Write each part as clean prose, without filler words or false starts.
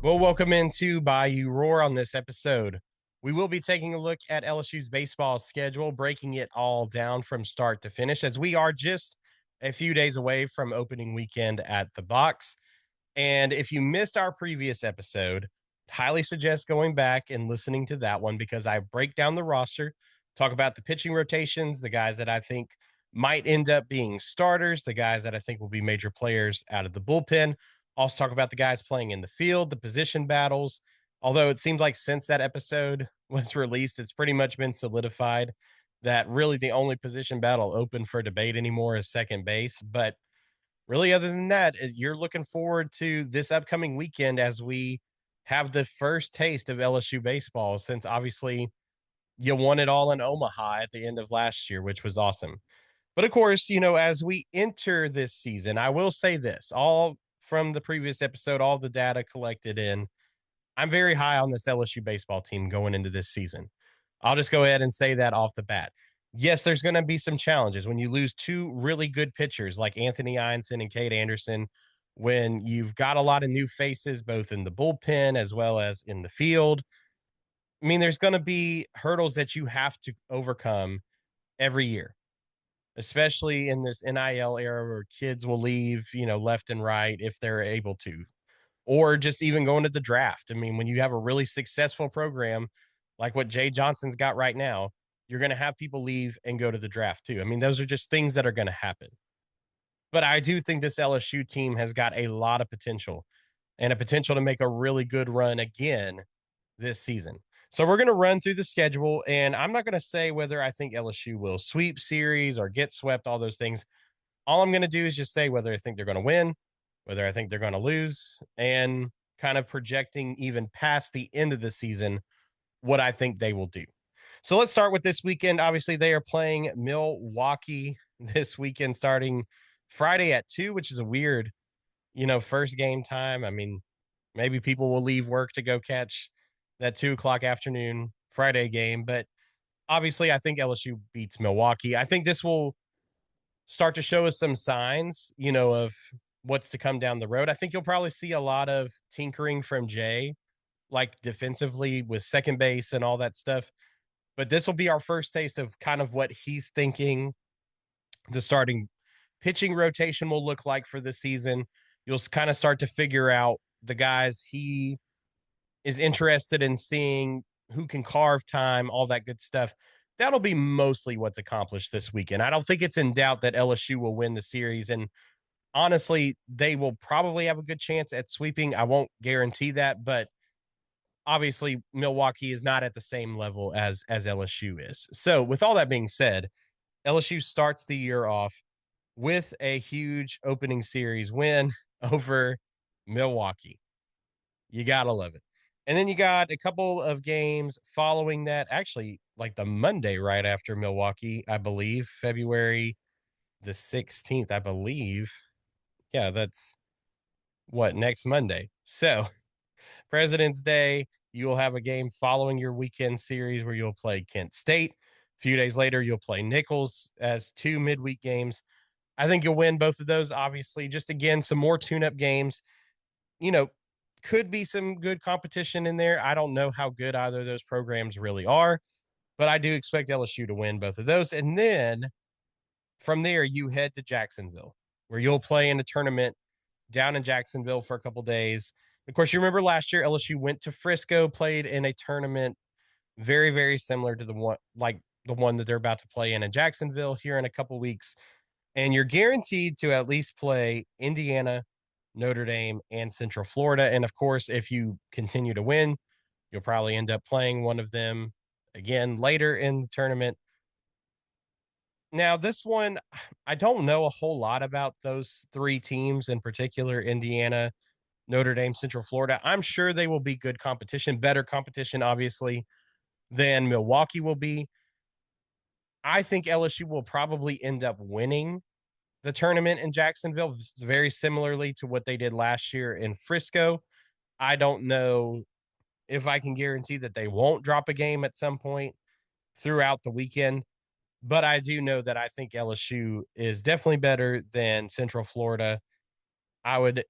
Well, welcome into Bayou Roar on this episode. We will be taking a look at LSU's baseball schedule, breaking it all down from start to finish, as we are just a few days away from opening weekend at the box. And if you missed our previous episode, highly suggest going back and listening to that one because I break down the roster, talk about the pitching rotations, the guys that I think might end up being starters, the guys that I think will be major players out of the bullpen. Also, talk about the guys playing in the field, the position battles. Although it seems like since that episode was released, it's pretty much been solidified that really the only position battle open for debate anymore is second base. But really, other than that, you're looking forward to this upcoming weekend as we have the first taste of LSU baseball since obviously you won it all in Omaha at the end of last year, which was awesome. But of course, as we enter this season, I will say this all from the previous episode, all the data collected in, I'm very high on this LSU baseball team going into this season. I'll just go ahead and say that off the bat. Yes, there's going to be some challenges when you lose two really good pitchers like Anthony Einson and Cade Anderson, when you've got a lot of new faces, both in the bullpen as well as in the field. I mean, there's going to be hurdles that you have to overcome every year, especially in this NIL era where kids will leave, left and right if they're able to, or just even going to the draft. I mean, when you have a really successful program like what Jay Johnson's got right now, you're going to have people leave and go to the draft too. I mean, those are just things that are going to happen. But I do think this LSU team has got a lot of potential and a potential to make a really good run again this season. So we're going to run through the schedule, and I'm not going to say whether I think LSU will sweep series or get swept, all those things. All I'm going to do is just say whether I think they're going to win, whether I think they're going to lose, and kind of projecting even past the end of the season what I think they will do. So let's start with this weekend. Obviously, they are playing Milwaukee this weekend starting Friday at 2, which is a weird, first game time. I mean, maybe people will leave work to go catch that 2 o'clock afternoon Friday game, but obviously, I think LSU beats Milwaukee. I think this will start to show us some signs, of what's to come down the road. I think you'll probably see a lot of tinkering from Jay, like defensively with second base and all that stuff. But this will be our first taste of kind of what he's thinking the starting pitching rotation will look like for the season. You'll kind of start to figure out the guys he is interested in seeing, who can carve time, all that good stuff. That'll be mostly what's accomplished this weekend. I don't think it's in doubt that LSU will win the series. And honestly, they will probably have a good chance at sweeping. I won't guarantee that, but obviously Milwaukee is not at the same level as LSU is. So, with all that being said, LSU starts the year off with a huge opening series win over Milwaukee. You got to love it. And then you got a couple of games following that, actually, like the Monday right after Milwaukee, I believe, February the 16th, I believe. Yeah, that's what, next Monday. So, President's Day, you will have a game following your weekend series where you'll play Kent State. A few days later, you'll play Nichols as two midweek games. I think you'll win both of those, obviously. Just again, some more tune up games. You know, could be some good competition in there. I don't know how good either of those programs really are, but I do expect LSU to win both of those. And then from there, you head to Jacksonville, where you'll play in a tournament down in Jacksonville for a couple days. Of course, you remember last year LSU went to Frisco, played in a tournament very, very similar to the one that they're about to play in Jacksonville here in a couple weeks. And you're guaranteed to at least play Indiana, Notre Dame, and Central Florida. And of course, if you continue to win, you'll probably end up playing one of them again later in the tournament. Now, this one, I don't know a whole lot about those three teams in particular, Indiana, Notre Dame, Central Florida. I'm sure they will be good competition, better competition, obviously, than Milwaukee will be. I think LSU will probably end up winning the tournament in Jacksonville, very similarly to what they did last year in Frisco. I don't know if I can guarantee that they won't drop a game at some point throughout the weekend, but I do know that I think LSU is definitely better than Central Florida. I would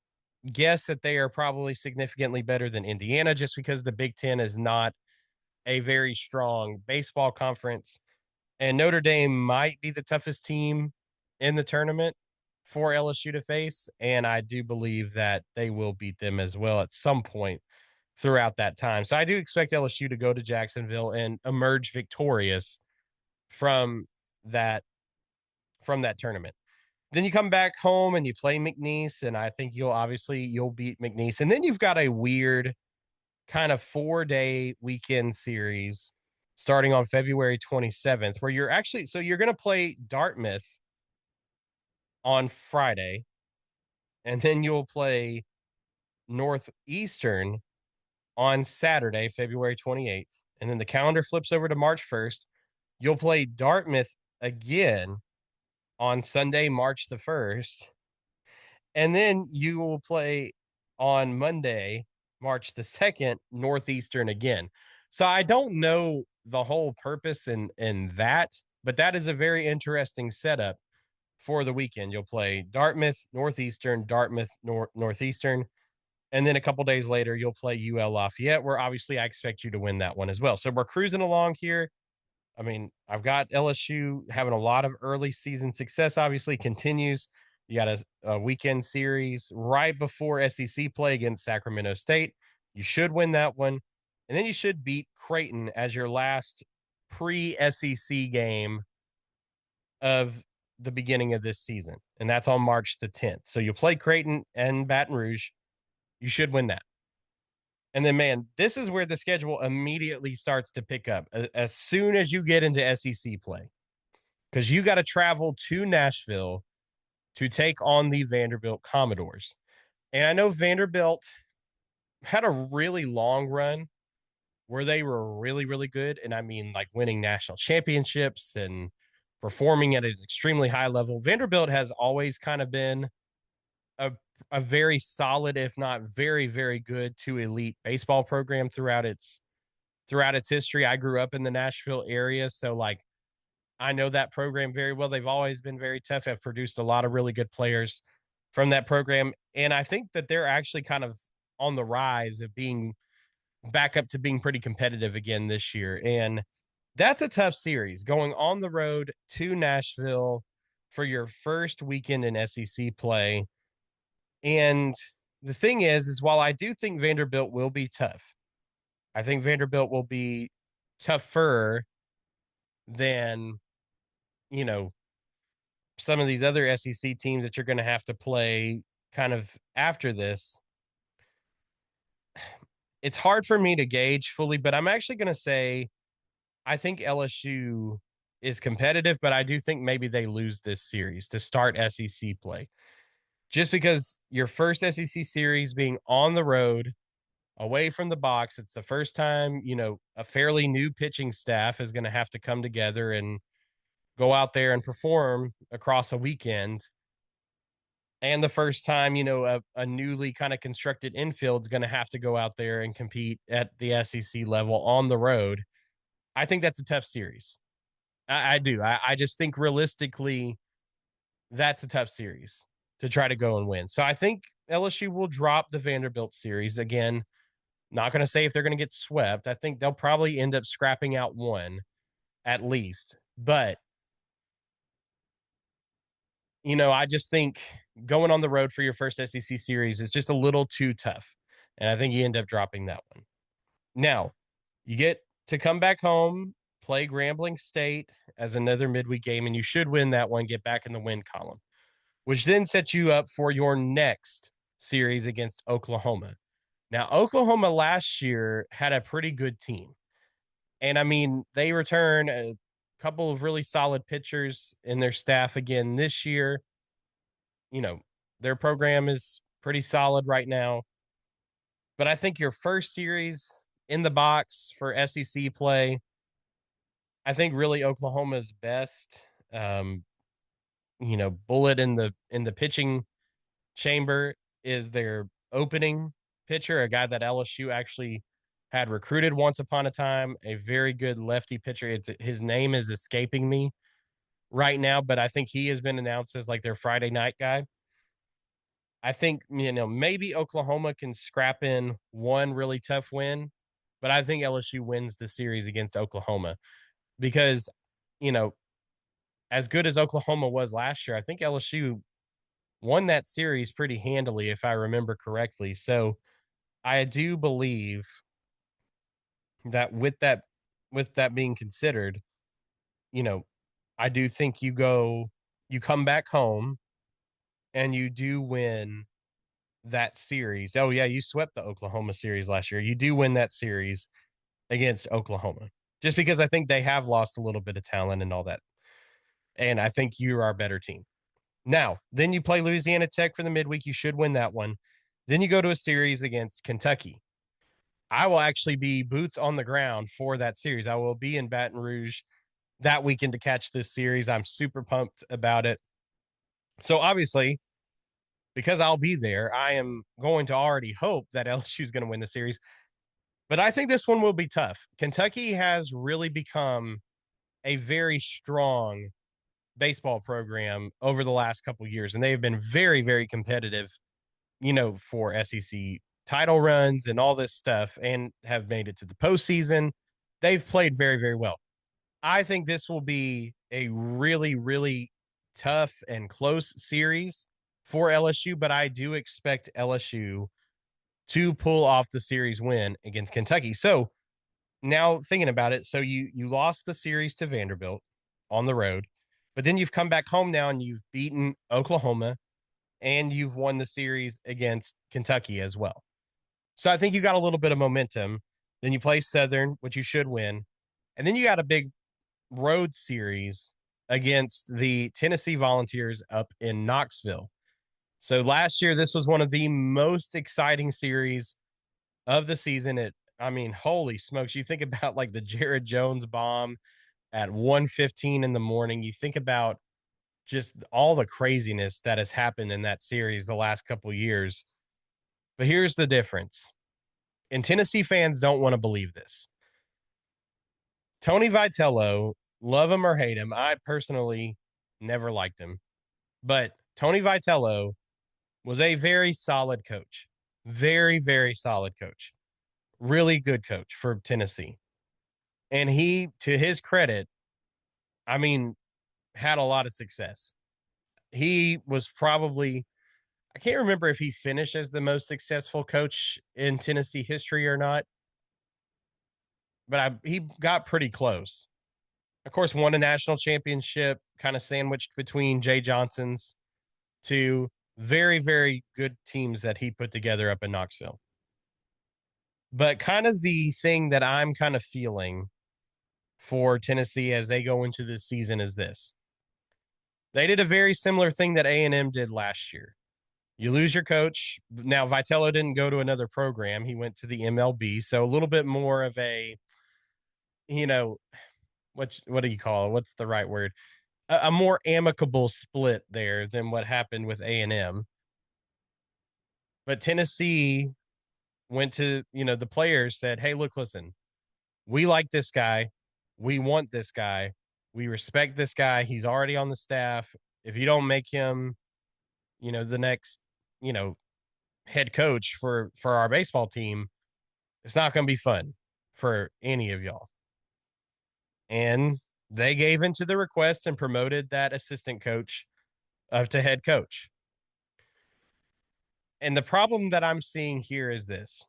guess that they are probably significantly better than Indiana just because the Big Ten is not a very strong baseball conference. And Notre Dame might be the toughest team in the tournament for LSU to face. And I do believe that they will beat them as well at some point throughout that time. So I do expect LSU to go to Jacksonville and emerge victorious from that from that tournament. Then you come back home and you play McNeese, and I think you'll beat McNeese. And then you've got a weird kind of 4-day weekend series starting on February 27th, where you're going to play Dartmouth on Friday, and then you'll play Northeastern on Saturday, February 28th. And then the calendar flips over to March 1st. You'll play Dartmouth again on Sunday, March the 1st. And then you will play on Monday, March the 2nd, Northeastern again. So I don't know the whole purpose in that, but that is a very interesting setup for the weekend. You'll play Dartmouth, Northeastern, and then a couple days later you'll play UL Lafayette, where obviously I expect you to win that one as well. So we're cruising along here. I mean, I've got LSU having a lot of early season success, obviously continues. You got a weekend series right before SEC play against Sacramento State. You should win that one. And then you should beat Creighton as your last pre SEC game of the beginning of this season. And that's on March the 10th. So you'll play Creighton and Baton Rouge. You should win that. And then, man, this is where the schedule immediately starts to pick up as soon as you get into SEC play, because you got to travel to Nashville to take on the Vanderbilt Commodores. And I know Vanderbilt had a really long run where they were really, really good. And I mean, like winning national championships and performing at an extremely high level. Vanderbilt has always kind of been a a very solid, if not very, very good to elite baseball program throughout its history. I grew up in the Nashville area, so like I know that program very well. They've always been very tough, have produced a lot of really good players from that program. And I think that they're actually kind of on the rise of being back up to being pretty competitive again this year. And that's a tough series going on the road to Nashville for your first weekend in SEC play. And the thing is while I do think Vanderbilt will be tough, I think Vanderbilt will be tougher than, you know, some of these other SEC teams that you're going to have to play kind of after this. It's hard for me to gauge fully, but I'm actually going to say I think LSU is competitive, but I do think maybe they lose this series to start SEC play. Just because your first SEC series being on the road, away from the box, it's the first time, a fairly new pitching staff is going to have to come together and go out there and perform across a weekend. And the first time, a newly kind of constructed infield is going to have to go out there and compete at the SEC level on the road. I think that's a tough series. I do. I just think realistically, that's a tough series to try to go and win. So I think LSU will drop the Vanderbilt series again. Not going to say if they're going to get swept. I think they'll probably end up scrapping out one at least. But, I just think going on the road for your first SEC series is just a little too tough. And I think you end up dropping that one. Now, you get to come back home, play Grambling State as another midweek game, and you should win that one, get back in the win column, which then sets you up for your next series against Oklahoma. Now, Oklahoma last year had a pretty good team. And I mean, they return a couple of really solid pitchers in their staff again this year. Their program is pretty solid right now. But I think your first series in the box for SEC play, I think really Oklahoma's best bullet in the pitching chamber is their opening pitcher, a guy that LSU actually had recruited once upon a time, a very good lefty pitcher. His name is escaping me right now, but I think he has been announced as like their Friday night guy. I think, maybe Oklahoma can scrap in one really tough win, but I think LSU wins the series against Oklahoma because, you know, as good as Oklahoma was last year, I think LSU won that series pretty handily, if I remember correctly. So I do believe that with that being considered, you know, I do think you come back home and you do win that series. Oh yeah, you swept the Oklahoma series last year. You do win that series against Oklahoma. Just because I think they have lost a little bit of talent and all that. And I think you're our better team. Now, then you play Louisiana Tech for the midweek. You should win that one. Then you go to a series against Kentucky. I will actually be boots on the ground for that series. I will be in Baton Rouge that weekend to catch this series. I'm super pumped about it. So obviously, because I'll be there, I am going to already hope that LSU is going to win the series. But I think this one will be tough. Kentucky has really become a very strong baseball program over the last couple of years, and they've been very, very competitive, for SEC title runs and all this stuff, and have made it to the postseason. They've played very, very well. I think this will be a really, really tough and close series for LSU, but I do expect LSU to pull off the series win against Kentucky. So now thinking about it, so you lost the series to Vanderbilt on the road, but then you've come back home now and you've beaten Oklahoma and you've won the series against Kentucky as well. So I think you got a little bit of momentum. Then you play Southern, which you should win. And then you got a big road series against the Tennessee Volunteers up in Knoxville. So last year, this was one of the most exciting series of the season. I mean, holy smokes. You think about like the Jared Jones bomb at 1:15 in the morning. You think about just all the craziness that has happened in that series the last couple of years. But here's the difference. And Tennessee fans don't want to believe this. Tony Vitello, love him or hate him, I personally never liked him. But Tony Vitello was a very solid coach. Very, very solid coach. Really good coach for Tennessee. And he, to his credit, I mean, had a lot of success. He was probably, I can't remember if he finished as the most successful coach in Tennessee history or not, but he got pretty close. Of course, won a national championship, kind of sandwiched between Jay Johnson's two very, very good teams that he put together up in Knoxville. But kind of the thing that I'm kind of feeling for Tennessee as they go into this season is this. They did a very similar thing that A&M did last year. You lose your coach. Now, Vitello didn't go to another program. He went to the MLB. So a little bit more of a, you know, what do you call it? What's the right word? A more amicable split there than what happened with A&M. But Tennessee went to, the players said, hey, look, listen, we like this guy. We want this guy. We respect this guy. He's already on the staff. If you don't make him, the next, you know, head coach for our baseball team, it's not going to be fun for any of y'all. And they gave into the request and promoted that assistant coach to head coach. And the problem that I'm seeing here is this.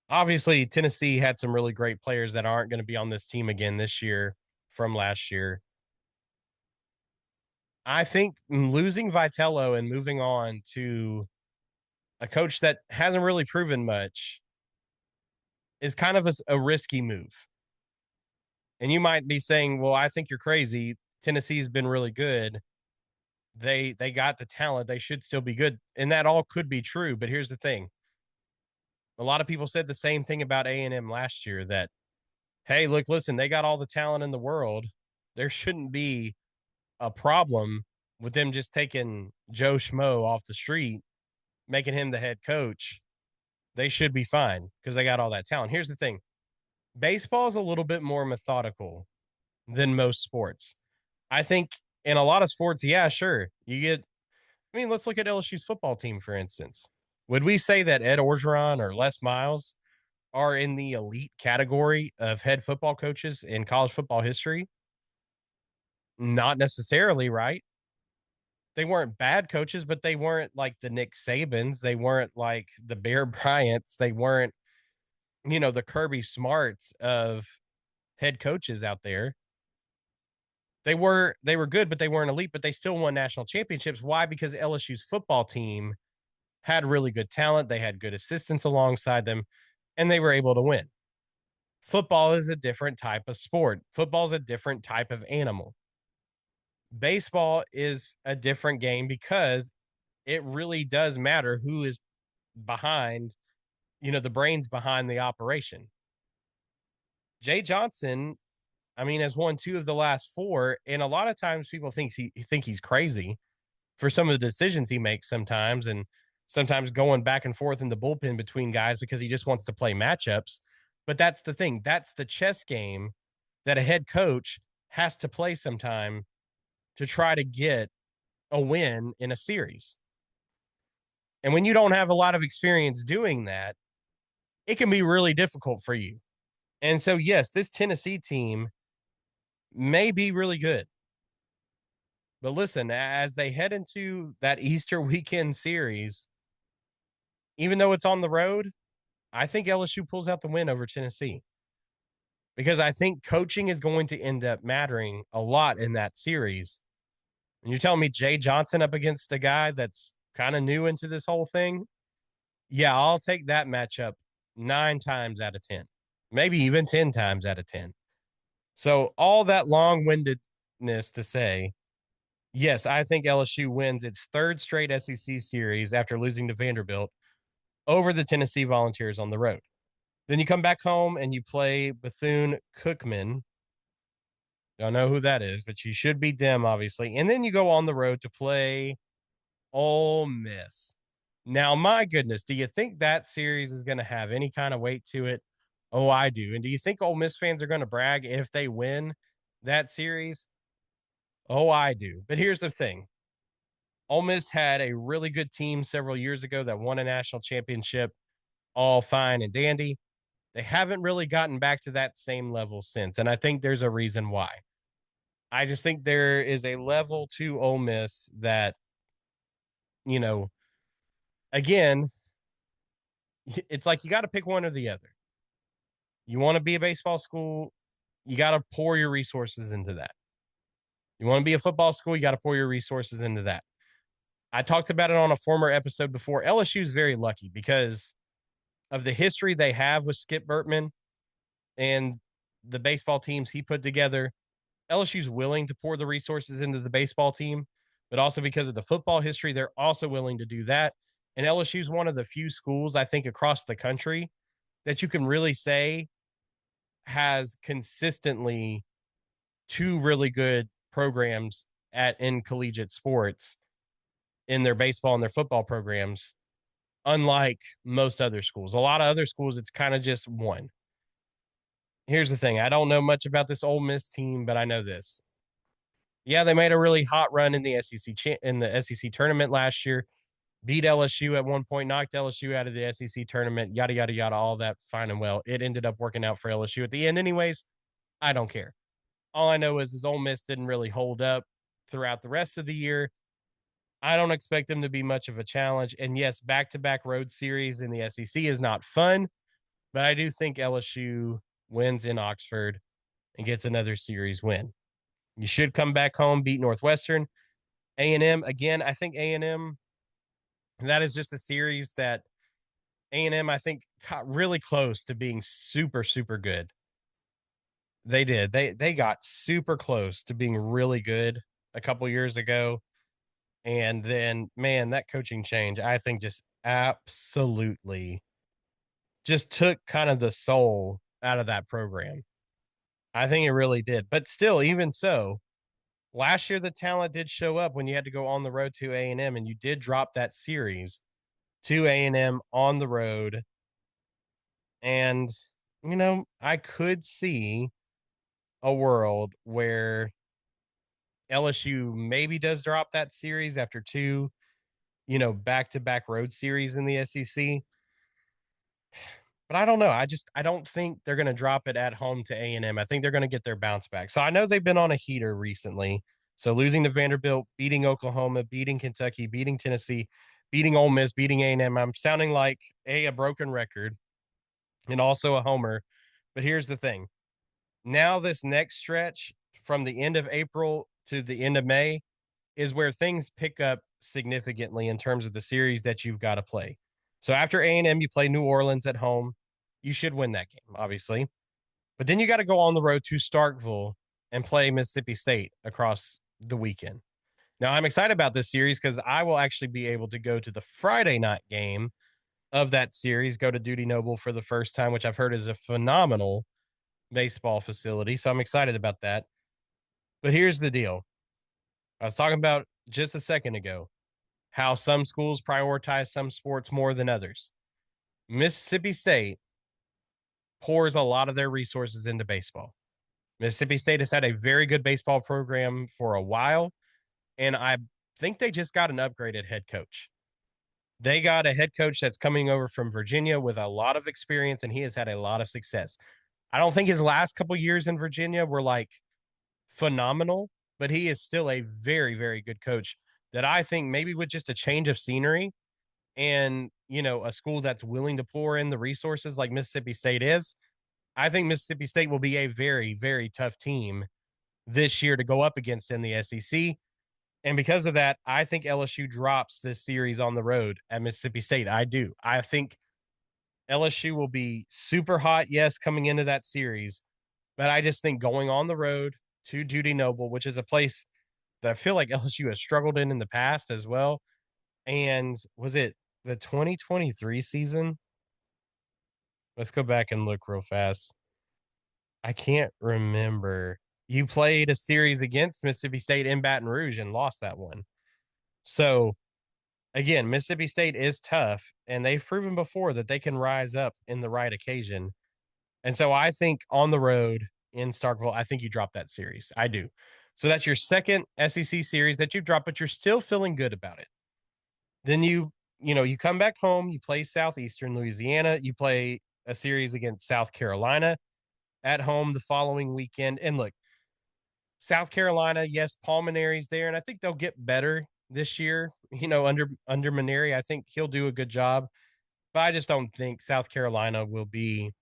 Obviously, Tennessee had some really great players that aren't going to be on this team again this year from last year. I think losing Vitello and moving on to a coach that hasn't really proven much is kind of a risky move. And you might be saying, well, I think you're crazy. Tennessee's been really good. They got the talent. They should still be good. And that all could be true. But here's the thing. A lot of people said the same thing about A&M last year that, hey, look, listen, they got all the talent in the world. There shouldn't be a problem with them just taking Joe Schmo off the street, making him the head coach. They should be fine because they got all that talent. Here's the thing. Baseball is a little bit more methodical than most sports. I think in a lot of sports, yeah, sure. You get I mean, let's look at LSU's football team, for instance. Would we say that Ed Orgeron or Les Miles are in the elite category of head football coaches in college football history? Not necessarily, right? They weren't bad coaches, but they weren't like the Nick Sabans. They weren't like the Bear Bryants. They weren't, the Kirby Smarts of head coaches out there. They were good, but they weren't elite, but they still won national championships. Why? Because LSU's football team had really good talent. They had good assistants alongside them, and they were able to win. Football is a different type of sport. Football is a different type of animal. Baseball is a different game because it really does matter who is behind, the brains behind the operation. Jay Johnson, I mean, has won two of the last four, and a lot of times people think he's crazy for some of the decisions he makes sometimes, and sometimes going back and forth in the bullpen between guys because he just wants to play matchups. But that's the thing. That's the chess game that a head coach has to play sometime to try to get a win in a series. And when you don't have a lot of experience doing that, it can be really difficult for you. And so, yes, this Tennessee team may be really good. But listen, as they head into that Easter weekend series, even though it's on the road, I think LSU pulls out the win over Tennessee because I think coaching is going to end up mattering a lot in that series. And you're telling me Jay Johnson up against a guy that's kind of new into this whole thing? Yeah, I'll take that matchup 9 times out of 10, maybe even 10 times out of 10. So, all that long windedness to say, yes, I think LSU wins its third straight SEC series after losing to Vanderbilt over the Tennessee Volunteers on the road. Then you come back home and you play Bethune Cookman. Don't know who that is, but you should beat them, obviously. And then you go on the road to play Ole Miss. Now, my goodness, do you think that series is going to have any kind of weight to it? Oh, I do. And do you think Ole Miss fans are going to brag if they win that series? Oh, I do. But here's the thing. Ole Miss had a really good team several years ago that won a national championship, all fine and dandy. They haven't really gotten back to that same level since. And I think there's a reason why. I just think there is a level to Ole Miss that, you know, again, it's like you got to pick one or the other. You want to be a baseball school, you got to pour your resources into that. You want to be a football school, you got to pour your resources into that. I talked about it on a former episode before. LSU is very lucky because of the history they have with Skip Bertman and the baseball teams he put together. LSU's willing to pour the resources into the baseball team, but also because of the football history, they're also willing to do that. And LSU's one of the few schools, I think, across the country that you can really say has consistently two really good programs at in collegiate sports in their baseball and their football programs, unlike most other schools. A lot of other schools, it's kind of just one. Here's the thing. I don't know much about this Ole Miss team, but I know this. Yeah, they made a really hot run in the SEC tournament last year. Beat LSU at one point, knocked LSU out of the SEC tournament, yada yada yada, all that fine and well. It ended up working out for LSU at the end, anyways. I don't care. All I know is Ole Miss didn't really hold up throughout the rest of the year. I don't expect them to be much of a challenge. And yes, back to back road series in the SEC is not fun, but I do think LSU wins in Oxford and gets another series win. You should come back home, beat Northwestern. A&M, again, I think A&M, that is just a series that A&M, I think, got really close to being super, super good. They did. They got super close to being really good a couple years ago. And then, man, that coaching change, I think, just absolutely just took kind of the soul out of that program. I think it really did. But still, even so, last year the talent did show up when you had to go on the road to A&M, and you did drop that series to A&M on the road. And, I could see a world where LSU maybe does drop that series after two, back to back road series in the SEC. But I don't know. I don't think they're going to drop it at home to A&M. I think they're going to get their bounce back. So I know they've been on a heater recently. So losing to Vanderbilt, beating Oklahoma, beating Kentucky, beating Tennessee, beating Ole Miss, beating A&M. I'm sounding like a broken record and also a homer. But here's the thing. Now this next stretch from the end of April to the end of May is where things pick up significantly in terms of the series that you've got to play. So after A&M, you play New Orleans at home. You should win that game, obviously. But then you got to go on the road to Starkville and play Mississippi State across the weekend. Now, I'm excited about this series because I will actually be able to go to the Friday night game of that series, go to Duty Noble for the first time, which I've heard is a phenomenal baseball facility. So I'm excited about that. But here's the deal. I was talking about just a second ago how some schools prioritize some sports more than others. Mississippi State pours a lot of their resources into baseball. Mississippi State has had a very good baseball program for a while, and I think they just got an upgraded head coach. They got a head coach that's coming over from Virginia with a lot of experience, and he has had a lot of success. I don't think his last couple years in Virginia were like phenomenal, but he is still a very, very good coach that I think maybe with just a change of scenery and, a school that's willing to pour in the resources like Mississippi State is, I think Mississippi State will be a very, very tough team this year to go up against in the SEC. And because of that, I think LSU drops this series on the road at Mississippi State. I do. I think LSU will be super hot, yes, coming into that series. But I just think going on the road to Duty Noble, which is a place that I feel like LSU has struggled in the past as well. And was it the 2023 season? Let's go back and look real fast. I can't remember. You played a series against Mississippi State in Baton Rouge and lost that one. So, again, Mississippi State is tough, and they've proven before that they can rise up in the right occasion. And so I think on the road in Starkville, I think you drop that series. I do. So that's your second SEC series that you've dropped, but you're still feeling good about it. Then you come back home, you play Southeastern Louisiana, you play a series against South Carolina at home the following weekend. And look, South Carolina, yes, Paul Maneri's there, and I think they'll get better this year. Under Maneri, I think he'll do a good job, but I just don't think South Carolina will be,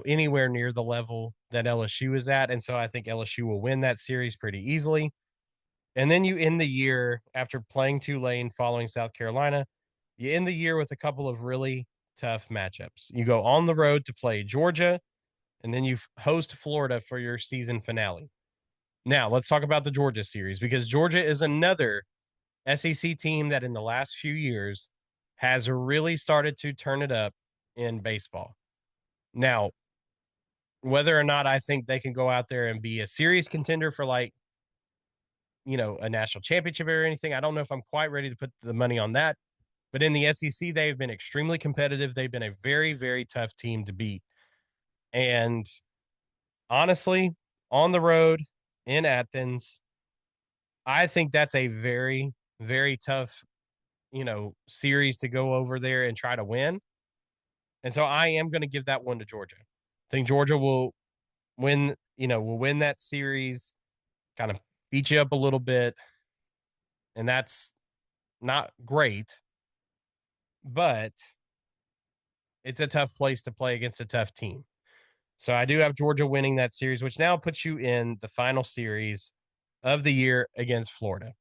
anywhere near the level that LSU is at, and so I think LSU will win that series pretty easily. And then you end the year after playing Tulane, following South Carolina. You end the year with a couple of really tough matchups. You go on the road to play Georgia, and then you host Florida for your season finale. Now, let's talk about the Georgia series because Georgia is another SEC team that in the last few years has really started to turn it up in baseball. Now, whether or not I think they can go out there and be a serious contender for a national championship or anything, I don't know if I'm quite ready to put the money on that. But in the SEC, they've been extremely competitive. They've been a very, very tough team to beat. And honestly, on the road in Athens, I think that's a very, very tough, series to go over there and try to win. And so I am going to give that one to Georgia. I think Georgia will win that series, kind of beat you up a little bit. And that's not great, but it's a tough place to play against a tough team. So I do have Georgia winning that series, which now puts you in the final series of the year against Florida.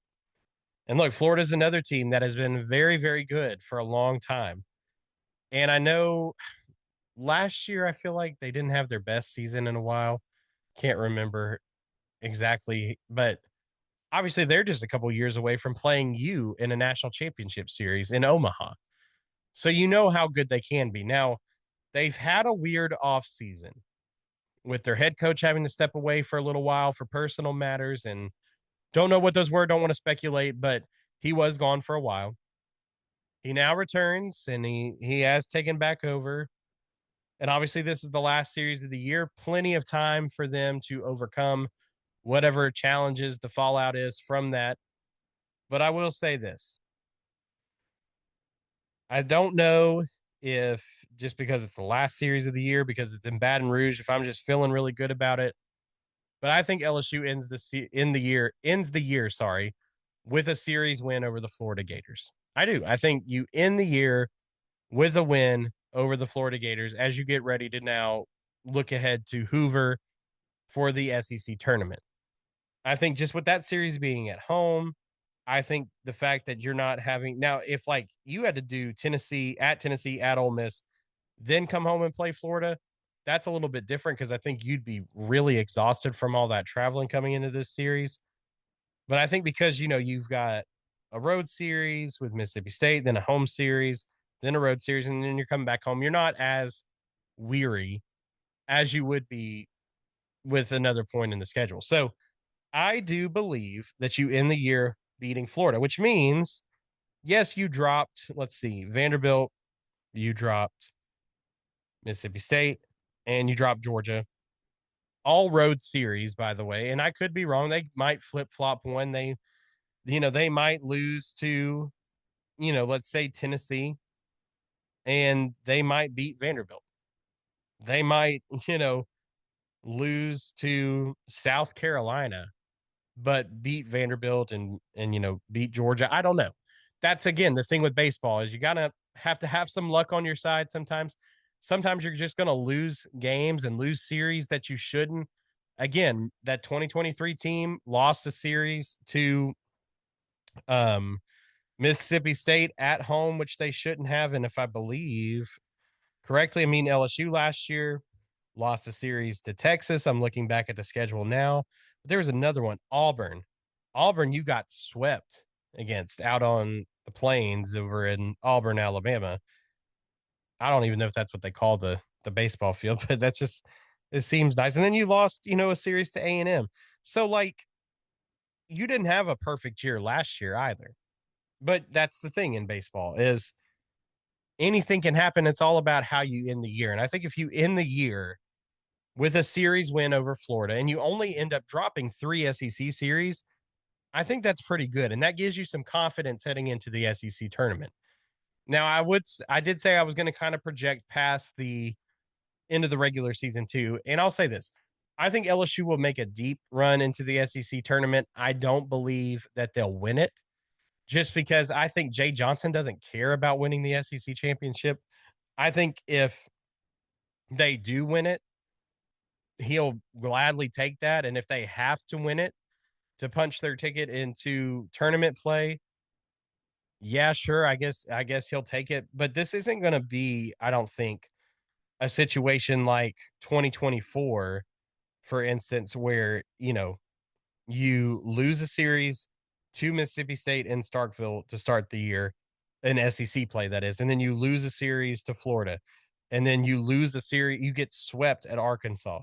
And look, Florida's another team that has been very, very good for a long time. And I know last year, I feel like they didn't have their best season in a while. Can't remember exactly, but obviously they're just a couple years away from playing you in a national championship series in Omaha. So you know how good they can be. Now, they've had a weird off season with their head coach having to step away for a little while for personal matters, and don't know what those were, don't want to speculate, but he was gone for a while. He now returns and he has taken back over. And obviously this is the last series of the year, plenty of time for them to overcome whatever challenges the fallout is from that. But I will say this. I don't know if just because it's the last series of the year, because it's in Baton Rouge, if I'm just feeling really good about it. But I think LSU ends the year, sorry, with a series win over the Florida Gators. I do. I think you end the year with a win over the Florida Gators as you get ready to now look ahead to Hoover for the SEC tournament. I think just with that series being at home, I think the fact that you're not having now, if like you had to do Tennessee, at Ole Miss, then come home and play Florida, that's a little bit different because I think you'd be really exhausted from all that traveling coming into this series. But I think because you've got a road series with Mississippi State, then a home series, then a road series, and then you're coming back home, you're not as weary as you would be with another point in the schedule. So I do believe that you end the year beating Florida, which means, yes, you dropped, let's see, Vanderbilt, you dropped Mississippi State, and you dropped Georgia. All road series, by the way. And I could be wrong. They might flip flop one. They might lose to, let's say Tennessee, and they might beat Vanderbilt. They might, lose to South Carolina but beat Vanderbilt and beat Georgia. I don't know. That's again the thing with baseball is you gotta have to have some luck on your side sometimes. Sometimes you're just gonna lose games and lose series that you shouldn't. Again, that 2023 team lost a series to um Mississippi State at home, which they shouldn't have. And if I believe correctly, I mean LSU last year lost a series to Texas. I'm looking back at the schedule now. But there was another one, Auburn. Auburn, you got swept against out on the plains over in Auburn, Alabama. I don't even know if that's what they call the baseball field, but that's just it seems nice. And then you lost, a series to A&M. So like you didn't have a perfect year last year either. But that's the thing in baseball is anything can happen. It's all about how you end the year. And I think if you end the year with a series win over Florida and you only end up dropping 3 SEC series, I think that's pretty good. And that gives you some confidence heading into the SEC tournament. Now, I did say I was going to kind of project past the end of the regular season too. And I'll say this. I think LSU will make a deep run into the SEC tournament. I don't believe that they'll win it just because I think Jay Johnson doesn't care about winning the SEC championship. I think if they do win it, he'll gladly take that. And if they have to win it to punch their ticket into tournament play, yeah, sure. I guess he'll take it. But this isn't going to be, I don't think, a situation like 2024, for instance, where you lose a series to Mississippi State and Starkville to start the year, in SEC play that is, and then you lose a series to Florida, and then you lose a series, you get swept at Arkansas,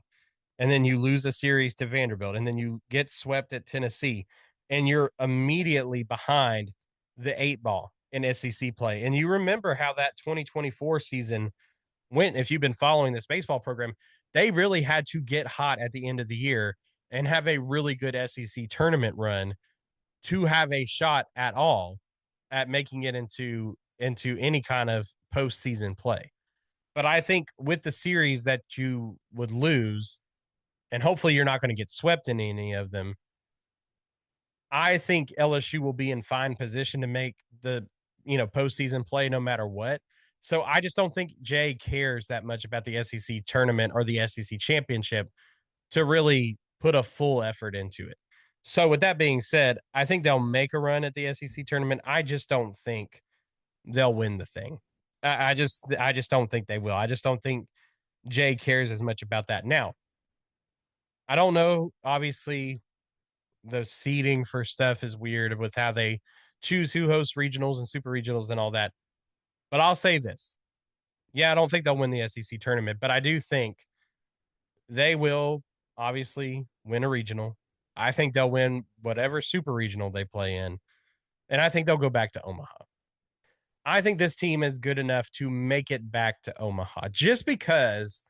and then you lose a series to Vanderbilt, and then you get swept at Tennessee, and you're immediately behind the 8 ball in SEC play. And you remember how that 2024 season went. If you've been following this baseball program, they really had to get hot at the end of the year and have a really good SEC tournament run to have a shot at all at making it into any kind of postseason play. But I think with the series that you would lose, and hopefully you're not going to get swept in any of them, I think LSU will be in fine position to make the postseason play no matter what. So I just don't think Jay cares that much about the SEC tournament or the SEC championship to really put a full effort into it. So with that being said, I think they'll make a run at the SEC tournament. I just don't think they'll win the thing. I just don't think they will. I just don't think Jay cares as much about that. Now, I don't know. Obviously, the seeding for stuff is weird with how they choose who hosts regionals and super regionals and all that. But I'll say this. Yeah, I don't think they'll win the SEC tournament, but I do think they will obviously win a regional. I think they'll win whatever super regional they play in. And I think they'll go back to Omaha. I think this team is good enough to make it back to Omaha just because,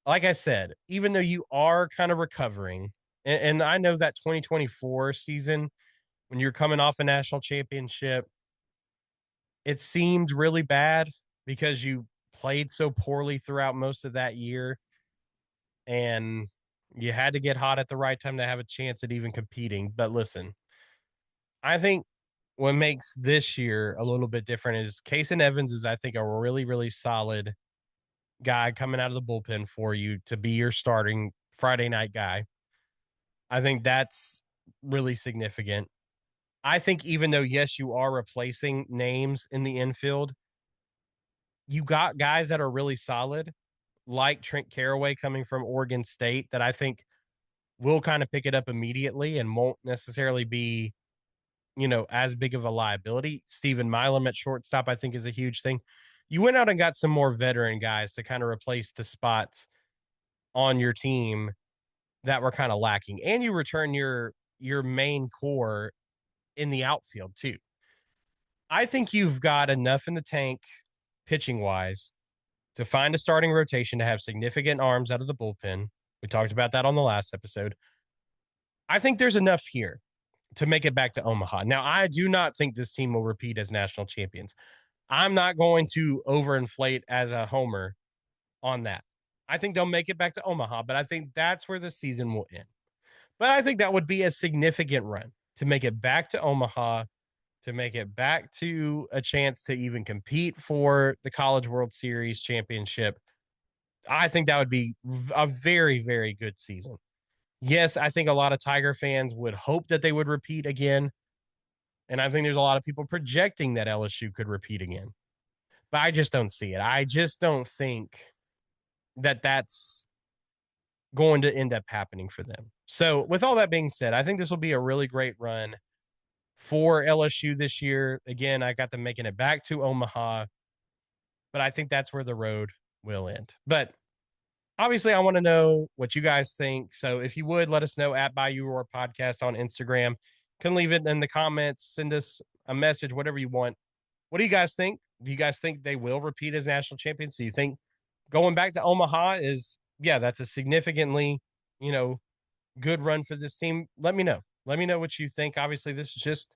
like I said, even though you are kind of recovering, and I know that 2024 season, when you're coming off a national championship, it seemed really bad because you played so poorly throughout most of that year and you had to get hot at the right time to have a chance at even competing. But listen, I think what makes this year a little bit different is Kason Evans is, I think, a really, really solid guy coming out of the bullpen for you to be your starting Friday night guy. I think that's really significant. I think even though, yes, you are replacing names in the infield, you got guys that are really solid, like Trent Caraway coming from Oregon State, that I think will kind of pick it up immediately and won't necessarily be, as big of a liability. Stephen Milam at shortstop, I think, is a huge thing. You went out and got some more veteran guys to kind of replace the spots on your team that were kind of lacking. And you return your main core in the outfield too. I think you've got enough in the tank pitching wise to find a starting rotation to have significant arms out of the bullpen. We talked about that on the last episode. I think there's enough here to make it back to Omaha. Now, I do not think this team will repeat as national champions. I'm not going to overinflate as a homer on that. I think they'll make it back to Omaha, but I think that's where the season will end. But I think that would be a significant run to make it back to Omaha, to make it back to a chance to even compete for the College World Series championship. I think that would be a very, very good season. Yes, I think a lot of Tiger fans would hope that they would repeat again. And I think there's a lot of people projecting that LSU could repeat again. But I just don't see it. I just don't think that that's going to end up happening for them. So, with all that being said, I think this will be a really great run for LSU this year. Again, I got them making it back to Omaha, but I think that's where the road will end. But obviously, I want to know what you guys think. So if you would let us know at Bayou Roar Podcast on Instagram, can leave it in the comments, send us a message, whatever you want. What do you guys think? Do you guys think they will repeat as national champions? Do you think going back to Omaha is, yeah, that's a significantly, you know, good run for this team? Let me know. Let me know what you think. Obviously, this is just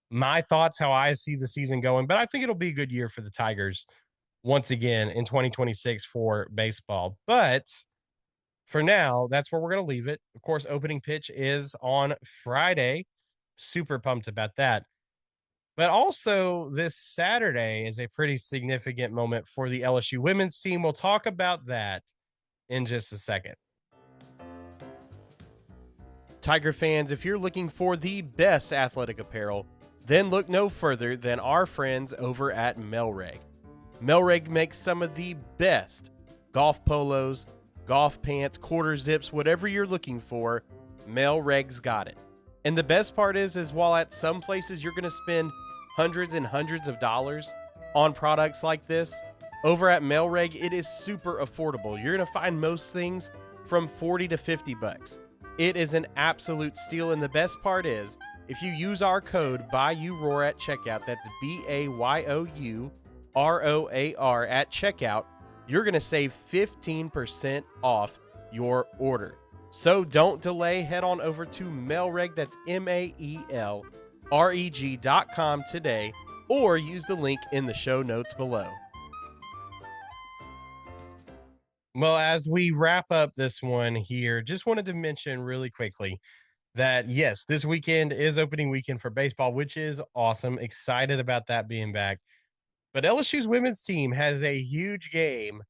my thoughts, how I see the season going, but I think it'll be a good year for the Tigers once again in 2026 for baseball. But for now, that's where we're going to leave it. Of course, opening pitch is on Friday. Super pumped about that. But also, this Saturday is a pretty significant moment for the LSU women's team. We'll talk about that in just a second. Tiger fans, if you're looking for the best athletic apparel, then look no further than our friends over at Melreg. Melreg makes some of the best golf polos, golf pants, quarter zips, whatever you're looking for, Melreg's got it. And the best part is while at some places you're going to spend hundreds and hundreds of dollars on products like this, over at Melreg it is super affordable. You're going to find most things from 40 to 50 bucks. It is an absolute steal, and the best part is if you use our code BAYOUROAR at checkout, that's BAYOUROAR at checkout, you're going to save 15% off your order. So don't delay. Head on over to Melreg, that's MELREG.com today, or use the link in the show notes below. Well, as we wrap up this one here, just wanted to mention really quickly that, yes, this weekend is opening weekend for baseball, which is awesome. Excited about that being back. But LSU's women's team has a huge game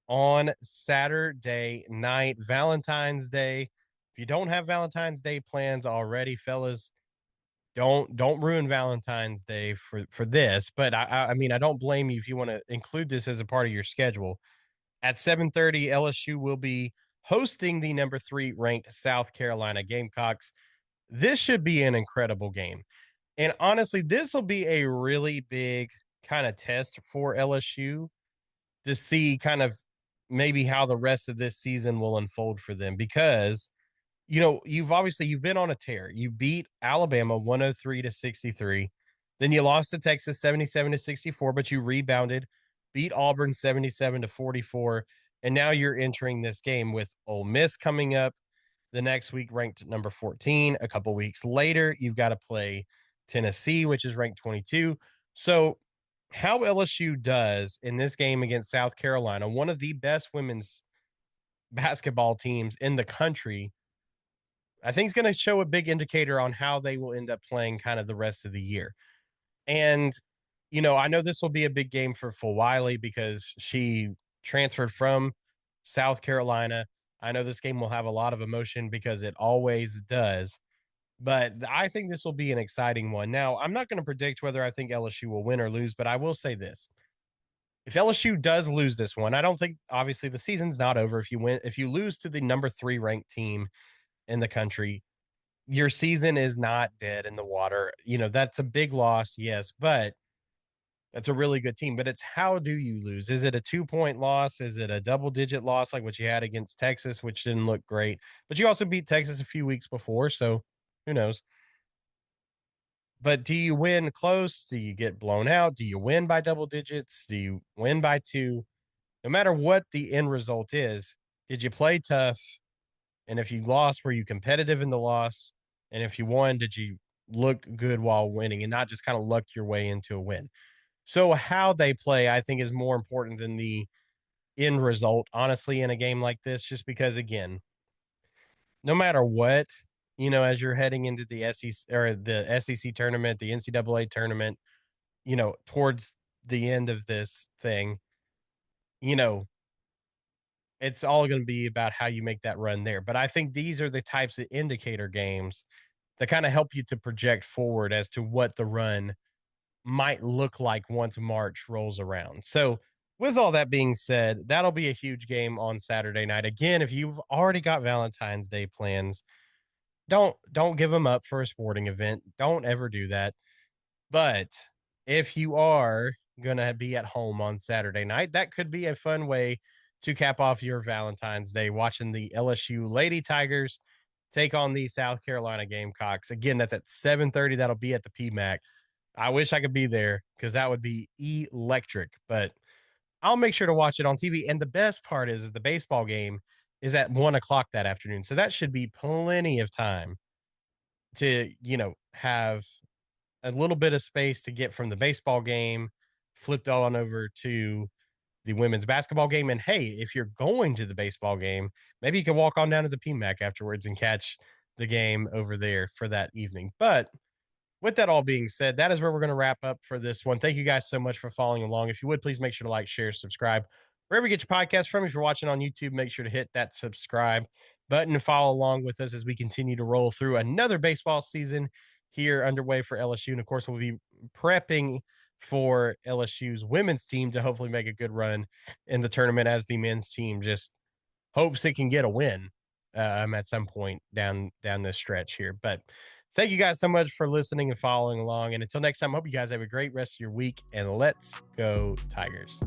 on Saturday night, Valentine's Day. If you don't have Valentine's Day plans already, fellas, don't ruin Valentine's Day for this. But I mean, I don't blame you if you want to include this as a part of your schedule. At 7:30, LSU will be hosting the number 3 ranked South Carolina Gamecocks. This should be an incredible game. And honestly, this will be a really big kind of test for LSU to see kind of maybe how the rest of this season will unfold for them because you've been on a tear. You beat Alabama 103 to 63. Then you lost to Texas 77 to 64, but you rebounded, beat Auburn 77 to 44, and now you're entering this game with Ole Miss coming up the next week, ranked number 14. A couple weeks later, you've got to play Tennessee, which is ranked 22. So how LSU does in this game against South Carolina, one of the best women's basketball teams in the country, I think is going to show a big indicator on how they will end up playing kind of the rest of the year. And, I know this will be a big game for Fulwiley because she transferred from South Carolina. I know this game will have a lot of emotion because it always does. But I think this will be an exciting one. Now, I'm not going to predict whether I think LSU will win or lose, but I will say this. If LSU does lose this one, I don't think obviously the season's not over. If you lose to the number 3 ranked team in the country, your season is not dead in the water. That's a big loss, yes, but that's a really good team. But it's how do you lose? Is it a 2-point loss? Is it a double digit loss like what you had against Texas, which didn't look great? But you also beat Texas a few weeks before, so who knows? But do you win close? Do you get blown out? Do you win by double digits? Do you win by two? No matter what the end result is, did you play tough? And if you lost, were you competitive in the loss? And if you won, did you look good while winning and not just kind of luck your way into a win? So, how they play, I think, is more important than the end result, honestly, in a game like this, just because, again, no matter what, as you're heading into the SEC or the SEC tournament, the NCAA tournament, towards the end of this thing, you know, it's all going to be about how you make that run there. But I think these are the types of indicator games that kind of help you to project forward as to what the run might look like once March rolls around. So, with all that being said, that'll be a huge game on Saturday night. Again, if you've already got Valentine's Day plans, don't give them up for a sporting event. Don't ever do that. But if you are going to be at home on Saturday night, that could be a fun way to cap off your Valentine's Day watching the LSU Lady Tigers take on the South Carolina Gamecocks. Again, that's at 7:30. That'll be at the PMAC. I wish I could be there because that would be electric, but I'll make sure to watch it on TV. And the best part is the baseball game is at 1 o'clock that afternoon. So that should be plenty of time to, have a little bit of space to get from the baseball game flipped on over to the women's basketball game. And hey, if you're going to the baseball game, maybe you can walk on down to the PMAC afterwards and catch the game over there for that evening. But with that all being said, that is where we're going to wrap up for this one. Thank you guys so much for following along. If you would, please make sure to like, share, subscribe. Wherever you get your podcast from, if you're watching on YouTube, make sure to hit that subscribe button and follow along with us as we continue to roll through another baseball season here underway for LSU. And of course, we'll be prepping for LSU's women's team to hopefully make a good run in the tournament as the men's team just hopes it can get a win at some point down this stretch here. But thank you guys so much for listening and following along. And until next time, I hope you guys have a great rest of your week. And let's go Tigers.